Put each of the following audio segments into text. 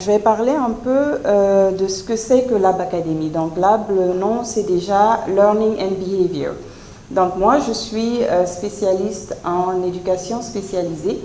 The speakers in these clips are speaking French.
Je vais parler un peu de ce que c'est que Lab Academy. Donc Lab, le nom c'est déjà Learning and Behavior. Donc moi je suis spécialiste en éducation spécialisée,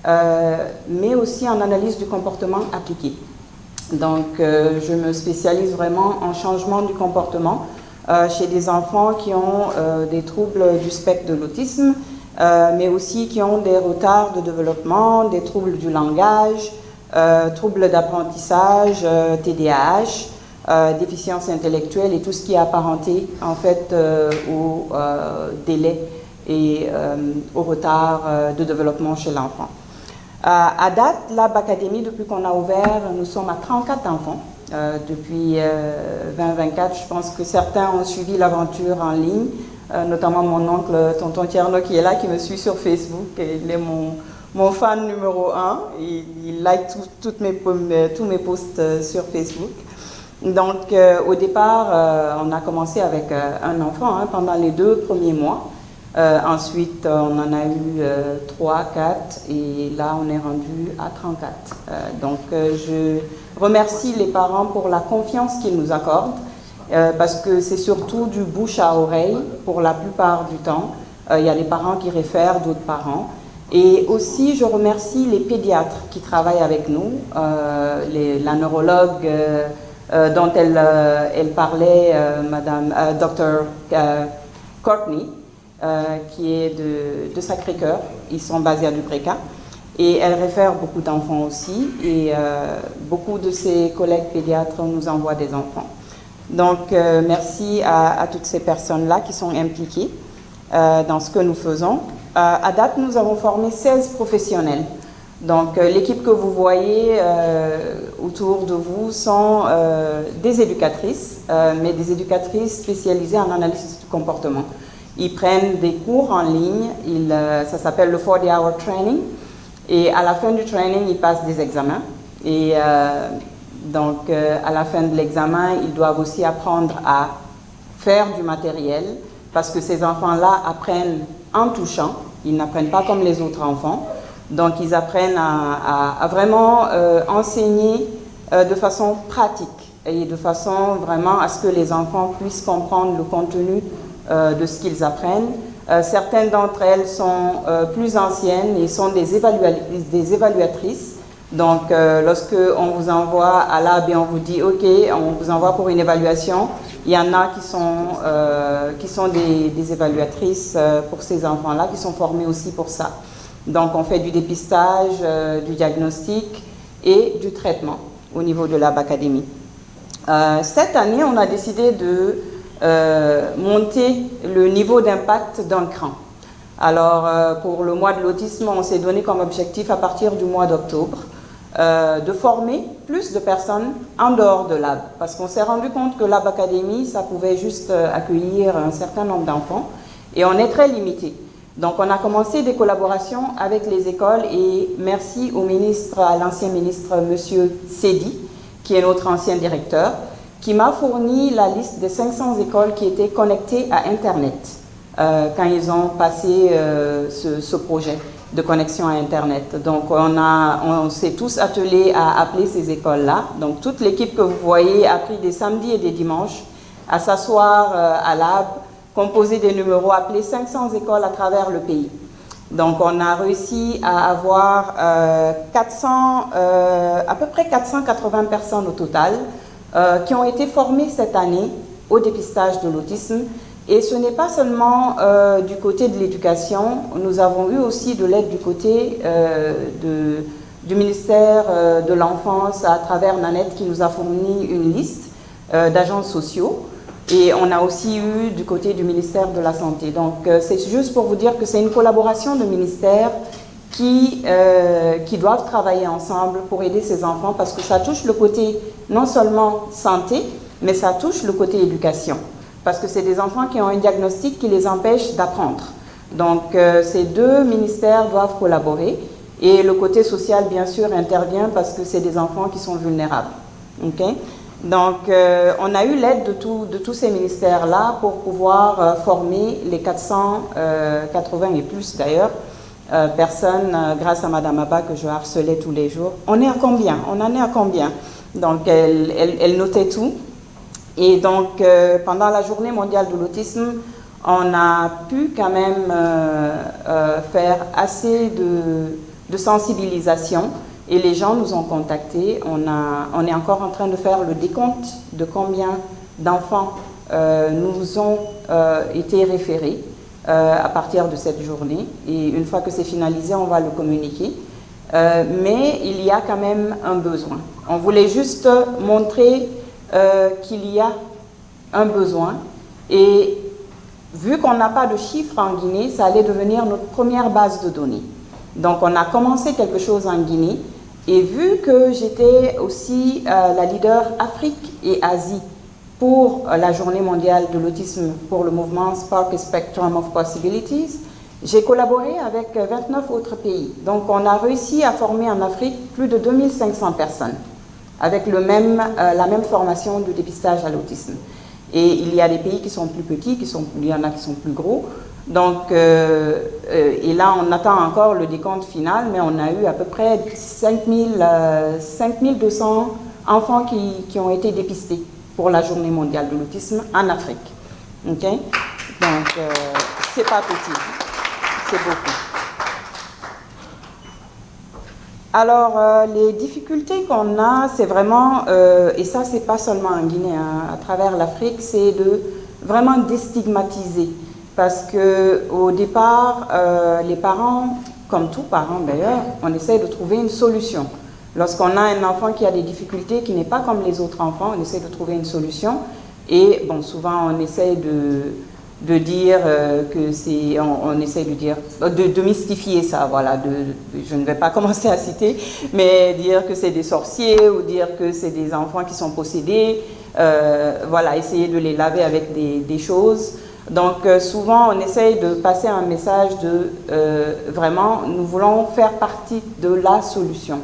mais aussi en analyse du comportement appliqué. Donc je me spécialise vraiment en changement du comportement chez des enfants qui ont des troubles du spectre de l'autisme, mais aussi qui ont des retards de développement, des troubles du langage, troubles d'apprentissage, TDAH, déficience intellectuelle et tout ce qui est apparenté en fait au délai et au retard de développement chez l'enfant. À date, Lab Academy, depuis qu'on a ouvert, nous sommes à 34 enfants. Depuis 2024, je pense que certains ont suivi l'aventure en ligne, notamment mon oncle, tonton Tierno, qui est là, qui me suit sur Facebook. Il est mon fan numéro 1. Il like tous mes posts sur Facebook. Donc, au départ, on a commencé avec un enfant pendant les 2 premiers mois. Ensuite, on en a eu 3, 4 et là, on est rendu à 34. Donc, je remercie les parents pour la confiance qu'ils nous accordent parce que c'est surtout du bouche à oreille pour la plupart du temps. Il y a des parents qui réfèrent d'autres parents. Et aussi, je remercie les pédiatres qui travaillent avec nous, la neurologue dont elle parlait, Dr. Courtney, qui est de Sacré-Cœur. Ils sont basés à Dubreka. Et elle réfère beaucoup d'enfants aussi. Et beaucoup de ses collègues pédiatres nous envoient des enfants. Donc, merci à toutes ces personnes-là qui sont impliquées dans ce que nous faisons. À date, nous avons formé 16 professionnels. Donc, l'équipe que vous voyez autour de vous sont des éducatrices, mais des éducatrices spécialisées en analyse du comportement. Ils prennent des cours en ligne, ça s'appelle le 40-hour training, et à la fin du training, ils passent des examens. Et donc, à la fin de l'examen, ils doivent aussi apprendre à faire du matériel, parce que ces enfants-là apprennent en touchant, ils n'apprennent pas comme les autres enfants. Donc, ils apprennent à vraiment enseigner de façon pratique et de façon vraiment à ce que les enfants puissent comprendre le contenu de ce qu'ils apprennent. Certaines d'entre elles sont plus anciennes et sont des évaluatrices. Donc, lorsque on vous envoie à Lab et on vous dit « Ok, on vous envoie pour une évaluation », il y en a qui sont des évaluatrices pour ces enfants-là, qui sont formées aussi pour ça. Donc, on fait du dépistage, du diagnostic et du traitement au niveau de Lab Academy. Cette année, on a décidé de monter le niveau d'impact d'un cran. Alors, pour le mois de l'autisme, on s'est donné comme objectif à partir du mois d'octobre de former plus de personnes en dehors de Lab. Parce qu'on s'est rendu compte que Lab Academy, ça pouvait juste accueillir un certain nombre d'enfants et on est très limité. Donc, on a commencé des collaborations avec les écoles et merci à l'ancien ministre, M. Sedi, qui est notre ancien directeur, qui m'a fourni la liste des 500 écoles qui étaient connectées à Internet quand ils ont passé ce projet de connexion à Internet. Donc, on s'est tous attelés à appeler ces écoles-là. Donc, toute l'équipe que vous voyez a pris des samedis et des dimanches à s'asseoir à Lab, composer des numéros, appeler 500 écoles à travers le pays. Donc, on a réussi à avoir à peu près 480 personnes au total qui ont été formées cette année au dépistage de l'autisme. Et ce n'est pas seulement du côté de l'éducation, nous avons eu aussi de l'aide du côté du ministère de l'Enfance à travers Nanette qui nous a fourni une liste d'agents sociaux. Et on a aussi eu du côté du ministère de la Santé. Donc, c'est juste pour vous dire que c'est une collaboration de ministères qui doivent travailler ensemble pour aider ces enfants parce que ça touche le côté non seulement santé, mais ça touche le côté éducation. Parce que c'est des enfants qui ont un diagnostic qui les empêche d'apprendre. Donc, ces deux ministères doivent collaborer. Et le côté social, bien sûr, intervient parce que c'est des enfants qui sont vulnérables. Okay? Donc, on a eu l'aide de tous ces ministères-là pour pouvoir former les 480 et plus d'ailleurs personnes grâce à Madame Abba que je harcelais tous les jours. On est à combien? On en est à combien? Donc elle notait tout. Et donc pendant la journée mondiale de l'autisme, on a pu quand même faire assez de sensibilisation et les gens nous ont contactés. On est encore en train de faire le décompte de combien d'enfants nous ont été référés à partir de cette journée. Et une fois que c'est finalisé, on va le communiquer. Mais il y a quand même un besoin. On voulait juste montrer qu'il y a un besoin. Et vu qu'on n'a pas de chiffres en Guinée, ça allait devenir notre première base de données. Donc on a commencé quelque chose en Guinée. Et vu que j'étais aussi la leader Afrique et Asie pour la journée mondiale de l'autisme pour le mouvement Spark a Spectrum of Possibilities, j'ai collaboré avec 29 autres pays. Donc on a réussi à former en Afrique plus de 2500 personnes avec la même formation de dépistage à l'autisme. Et il y a des pays qui sont plus petits, il y en a qui sont plus gros. Donc, et là, on attend encore le décompte final, mais on a eu à peu près 5200 enfants qui ont été dépistés pour la journée mondiale de l'autisme en Afrique. OK? Donc, c'est pas petit, c'est beaucoup. Alors, les difficultés qu'on a, c'est vraiment, et ça, c'est pas seulement en Guinée, hein, à travers l'Afrique, c'est de vraiment déstigmatiser. Parce qu'au départ, les parents, comme tous parents d'ailleurs, on essaie de trouver une solution. Lorsqu'on a un enfant qui a des difficultés, qui n'est pas comme les autres enfants, on essaie de trouver une solution. Et bon, souvent, on essaie de dire que c'est, on essaie de dire, de mystifier ça, voilà, je ne vais pas commencer à citer, mais dire que c'est des sorciers ou dire que c'est des enfants qui sont possédés, voilà, essayer de les laver avec des choses. Donc souvent on essaye de passer un message de vraiment, nous voulons faire partie de la solution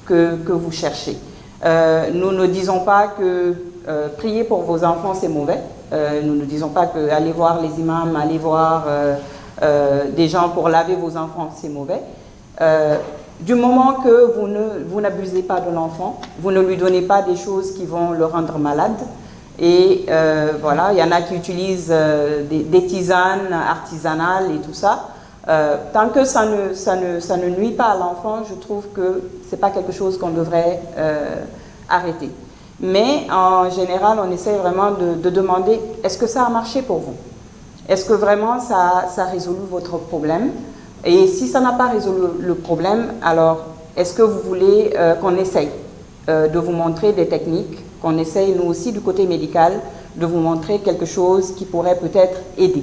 que vous cherchez. Nous ne disons pas que prier pour vos enfants c'est mauvais. Nous ne disons pas que aller voir les imams, aller voir des gens pour laver vos enfants, c'est mauvais. Du moment que vous n'abusez pas de l'enfant, vous ne lui donnez pas des choses qui vont le rendre malade. Et voilà, il y en a qui utilisent des tisanes artisanales et tout ça. Tant que ça ne nuit pas à l'enfant, je trouve que ce n'est pas quelque chose qu'on devrait arrêter. Mais en général, on essaie vraiment de demander, est-ce que ça a marché pour vous? Est-ce que vraiment ça a résolu votre problème? Et si ça n'a pas résolu le problème, alors est-ce que vous voulez qu'on essaye de vous montrer des techniques, qu'on essaye nous aussi du côté médical de vous montrer quelque chose qui pourrait peut-être aider?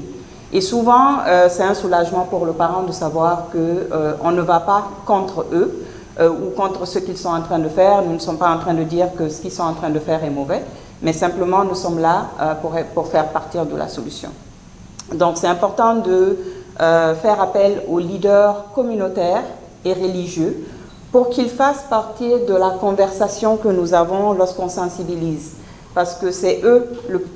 Et souvent, c'est un soulagement pour le parent de savoir qu'on ne va pas contre eux, ou contre ce qu'ils sont en train de faire. Nous ne sommes pas en train de dire que ce qu'ils sont en train de faire est mauvais, mais simplement nous sommes là pour faire partir de la solution. Donc c'est important de faire appel aux leaders communautaires et religieux pour qu'ils fassent partie de la conversation que nous avons lorsqu'on sensibilise. Parce que c'est eux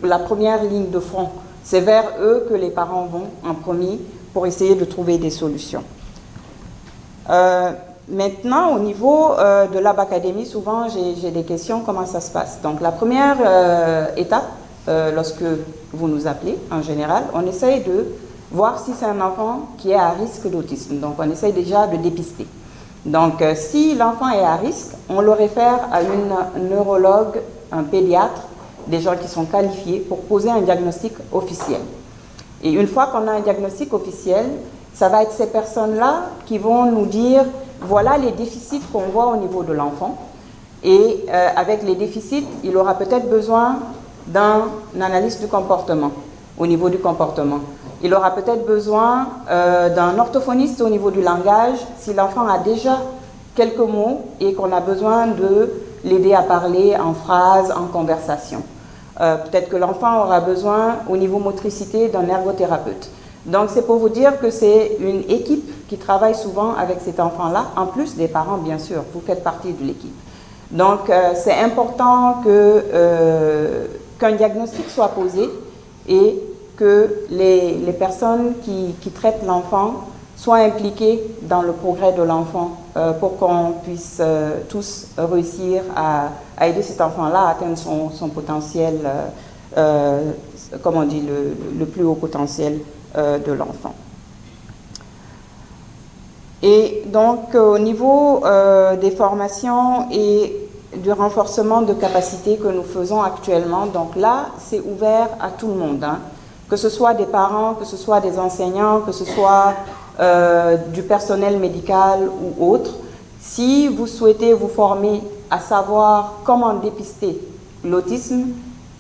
la première ligne de front. C'est vers eux que les parents vont en premier pour essayer de trouver des solutions. Maintenant, au niveau de Lab Academy, souvent j'ai des questions, comment ça se passe? Donc la première étape, lorsque vous nous appelez, en général, on essaye de voir si c'est un enfant qui est à risque d'autisme. Donc on essaye déjà de dépister. Donc si l'enfant est à risque, on le réfère à une neurologue, un pédiatre, des gens qui sont qualifiés pour poser un diagnostic officiel. Et une fois qu'on a un diagnostic officiel, ça va être ces personnes-là qui vont nous dire voilà les déficits qu'on voit au niveau de l'enfant. Et avec les déficits, il aura peut-être besoin d'un analyste du comportement, au niveau du comportement. Il aura peut-être besoin d'un orthophoniste au niveau du langage, si l'enfant a déjà quelques mots et qu'on a besoin de l'aider à parler en phrases, en conversation. Peut-être que l'enfant aura besoin, au niveau motricité, d'un ergothérapeute. Donc c'est pour vous dire que c'est une équipe qui travaille souvent avec cet enfant-là, en plus des parents bien sûr, vous faites partie de l'équipe. Donc c'est important qu'un diagnostic soit posé et que les personnes qui traitent l'enfant soient impliqués dans le progrès de l'enfant pour qu'on puisse tous réussir à aider cet enfant-là à atteindre son potentiel, comme on dit, le plus haut potentiel de l'enfant. Et donc, au niveau des formations et du renforcement de capacités que nous faisons actuellement, donc là, c'est ouvert à tout le monde, hein, que ce soit des parents, que ce soit des enseignants, que ce soit du personnel médical ou autre. Si vous souhaitez vous former à savoir comment dépister l'autisme,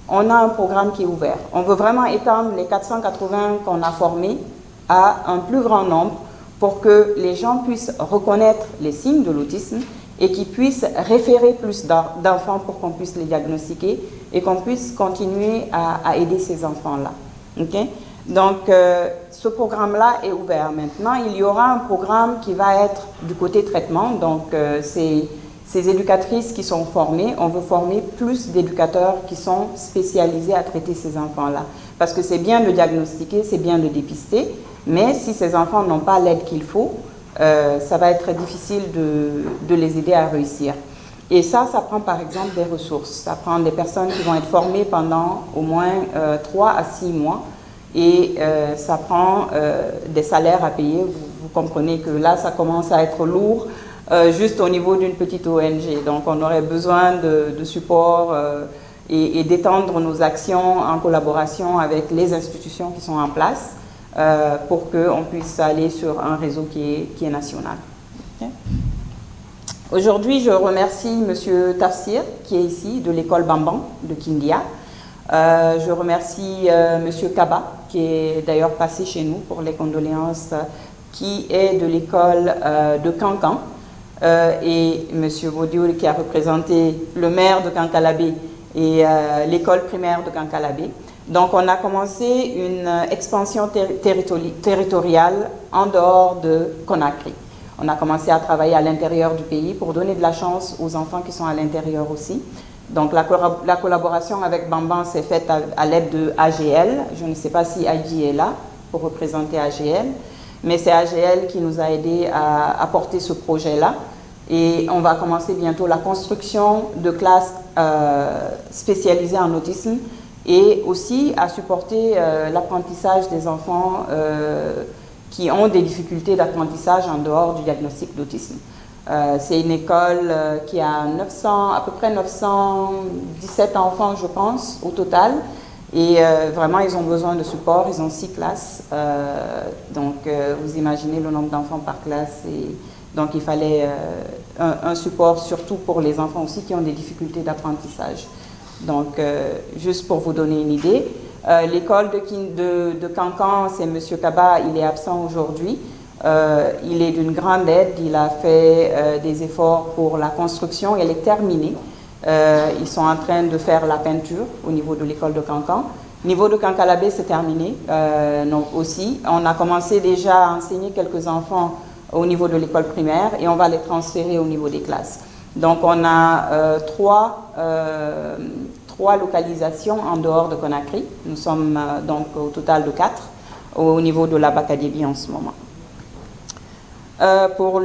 on a un programme qui est ouvert. On veut vraiment étendre les 480 qu'on a formés à un plus grand nombre pour que les gens puissent reconnaître les signes de l'autisme et qu'ils puissent référer plus d'enfants pour qu'on puisse les diagnostiquer et qu'on puisse continuer à aider ces enfants-là. Okay? Donc, ce programme-là est ouvert. Maintenant, il y aura un programme qui va être du côté traitement. Donc, ces éducatrices qui sont formées, on veut former plus d'éducateurs qui sont spécialisés à traiter ces enfants-là. Parce que c'est bien de diagnostiquer, c'est bien de dépister, mais si ces enfants n'ont pas l'aide qu'il faut, ça va être difficile de les aider à réussir. Et ça prend par exemple des ressources. Ça prend des personnes qui vont être formées pendant au moins 3 à 6 mois. Et ça prend des salaires à payer. Vous comprenez que là, ça commence à être lourd, juste au niveau d'une petite ONG. Donc, on aurait besoin de support et d'étendre nos actions en collaboration avec les institutions qui sont en place pour qu'on puisse aller sur un réseau qui est national. Okay. Aujourd'hui, je remercie M. Tafsir, qui est ici, de l'école Bamban de Kindia. Je remercie M. Kaba, qui est d'ailleurs passé chez nous pour les condoléances, qui est de l'école de Kankan, et M. Baudiol, qui a représenté le maire de Kankalabé et l'école primaire de Kankalabé. Donc, on a commencé une expansion territoriale en dehors de Conakry. On a commencé à travailler à l'intérieur du pays pour donner de la chance aux enfants qui sont à l'intérieur aussi. Donc, la collaboration avec Bamban s'est faite à l'aide de AGL. Je ne sais pas si IG est là pour représenter AGL, mais c'est AGL qui nous a aidés à porter ce projet-là. Et on va commencer bientôt la construction de classes spécialisées en autisme et aussi à supporter l'apprentissage des enfants qui ont des difficultés d'apprentissage en dehors du diagnostic d'autisme. C'est une école qui a à peu près 917 enfants, je pense, au total. Et vraiment, ils ont besoin de support. Ils ont 6 classes. Donc, vous imaginez le nombre d'enfants par classe. Et donc, il fallait un support, surtout pour les enfants aussi qui ont des difficultés d'apprentissage. Donc, juste pour vous donner une idée, l'école de Kankan, c'est M. Kaba, il est absent aujourd'hui. Il est d'une grande aide, il a fait des efforts pour la construction, elle est terminée. Ils sont en train de faire la peinture au niveau de l'école de Kankan. Au niveau de Kankalabé, c'est terminé aussi. On a commencé déjà à enseigner quelques enfants au niveau de l'école primaire et on va les transférer au niveau des classes. Donc on a trois localisations en dehors de Conakry. Nous sommes donc au total de 4 au niveau de la Bakadébi en ce moment. Pour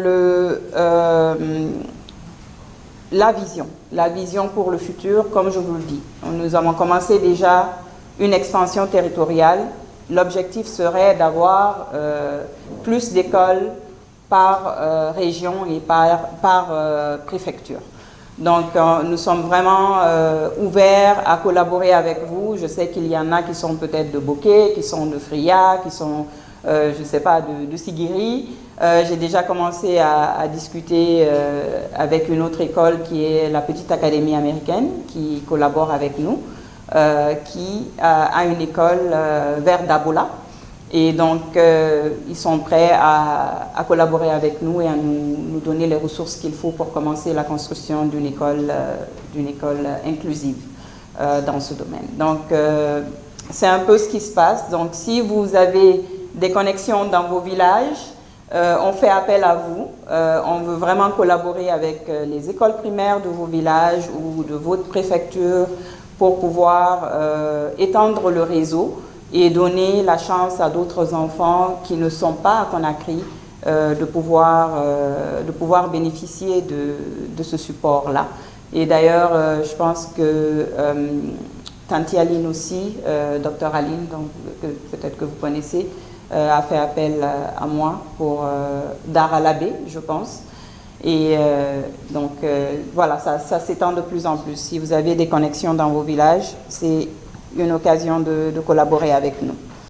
la vision pour le futur, comme je vous le dis. Nous avons commencé déjà une expansion territoriale. L'objectif serait d'avoir plus d'écoles par région et par préfecture. Donc, nous sommes vraiment ouverts à collaborer avec vous. Je sais qu'il y en a qui sont peut-être de Bokeh, qui sont de Fria, qui sont, je ne sais pas, de Sigiri. J'ai déjà commencé à discuter avec une autre école qui est la Petite Académie américaine, qui collabore avec nous, qui a une école vers Dabola. Et donc, ils sont prêts à collaborer avec nous et à nous donner les ressources qu'il faut pour commencer la construction d'une école inclusive dans ce domaine. Donc, c'est un peu ce qui se passe. Donc, si vous avez des connexions dans vos villages, on fait appel à vous. On veut vraiment collaborer avec les écoles primaires de vos villages ou de votre préfecture pour pouvoir étendre le réseau et donner la chance à d'autres enfants qui ne sont pas à Conakry de pouvoir bénéficier de ce support-là. Et d'ailleurs, je pense que Tanti Aline aussi, Dr Aline, donc peut-être que vous connaissez, a fait appel à moi pour Dar à l'abbé, je pense. Et donc voilà, ça s'étend de plus en plus. Si vous avez des connexions dans vos villages, c'est une occasion de collaborer avec nous.